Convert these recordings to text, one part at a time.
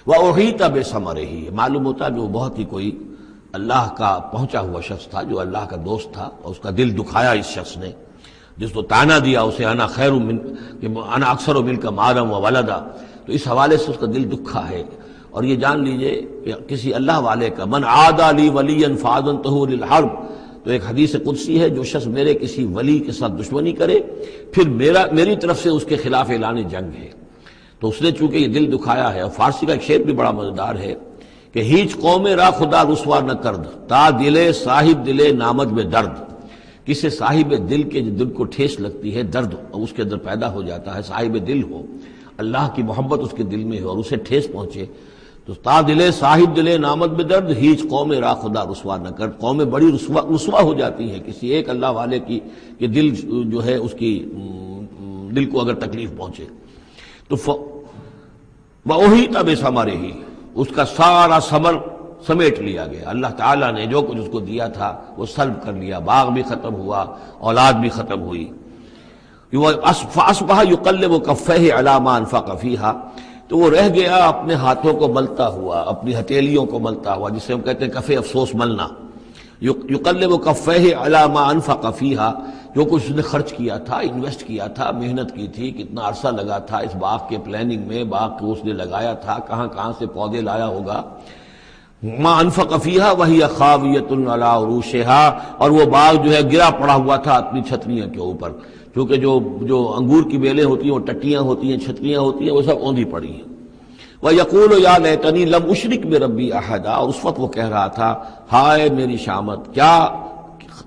وَأُحِيطَ بِثَمَرِهِ، معلوم ہوتا ہے کہ وہ بہت ہی کوئی اللہ کا پہنچا ہوا شخص تھا، جو اللہ کا دوست تھا، اور اس کا دل دکھایا اس شخص نے، جس کو تانا دیا اسے انا خیر من کہ انا اکثر منک مالا وولدا، تو اس حوالے سے اس کا دل دکھا ہے۔ اور یہ جان لیجئے کہ کسی اللہ والے کا من عادى لی ولیا فاذنته للحرب، تو ایک حدیث قدسی ہے، جو شخص میرے کسی ولی کے ساتھ دشمنی کرے پھر میری طرف سے اس کے خلاف اعلان جنگ ہے۔ تو اس نے چونکہ یہ دل دکھایا ہے، اور فارسی کا ایک شعر بھی بڑا مزیدار ہے کہ ہیچ قوم را خدا رسوا نہ کرد، تا دلے صاحب دلے نامد میں درد، کسی صاحب دل کے جو دل کو ٹھیس لگتی ہے، درد اس کے اندر پیدا ہو جاتا ہے، صاحب دل ہو، اللہ کی محبت اس کے دل میں ہو اور اسے ٹھیس پہنچے، تو تا دلے صاحب دلے نامد میں درد، ہیچ قوم را خدا رسوا نہ کر، قومیں بڑی رسوا ہو جاتی ہیں کسی ایک اللہ والے کی کہ دل جو ہے اس کی دل کو اگر تکلیف پہنچے۔ تو وَأُحِيطَ بِثَمَرِهِ، اس کا سارا ثمر سمیٹ لیا گیا، اللہ تعالیٰ نے جو کچھ اس کو دیا تھا وہ سلب کر لیا، باغ بھی ختم ہوا، اولاد بھی ختم ہوئی۔ فَأَصْبَحَ يُقَلِّبُ كَفَّيْهِ عَلَىٰ مَا أَنفَقَ فِيهَا، تو وہ رہ گیا اپنے ہاتھوں کو ملتا ہوا، اپنی ہتھیلیوں کو ملتا ہوا، جسے ہم کہتے ہیں کفِ افسوس ملنا۔ یقلب کفیہ علی ما انفق فیہا، جو کچھ اس نے خرچ کیا تھا، انویسٹ کیا تھا، محنت کی تھی، کتنا عرصہ لگا تھا اس باغ کے پلاننگ میں، باغ کو اس نے لگایا تھا، کہاں کہاں سے پودے لایا ہوگا۔ ما انفق فیہا وہی خاویۃ علی عروشہا، اور وہ باغ جو ہے گرا پڑا ہوا تھا اپنی چھتریوں کے اوپر، کیونکہ جو انگور کی بیلیں ہوتی ہیں وہ ٹٹیاں ہوتی ہیں، چھتریاں ہوتی ہیں، وہ سب اوندھی پڑی ہیں۔ وَيَقُولُ يَا لَيْتَنِي لَمْ أُشْرِكْ بِرَبِّي أَحَدًا، اور اس وقت وہ کہہ رہا تھا ہائے میری شامت، کیا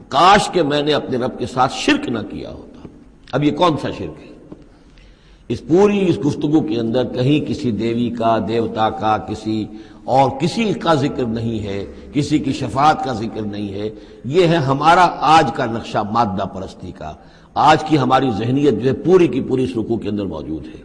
کاش کہ میں نے اپنے رب کے ساتھ شرک نہ کیا ہوتا۔ اب یہ کون سا شرک ہے؟ اس پوری اس گفتگو کے اندر کہیں کسی دیوی کا، دیوتا کا، کسی کا ذکر نہیں ہے، کسی کی شفاعت کا ذکر نہیں ہے۔ یہ ہے ہمارا آج کا نقشہ مادہ پرستی کا، آج کی ہماری ذہنیت جو ہے پوری کی پوری اس رکوع کے اندر موجود ہے۔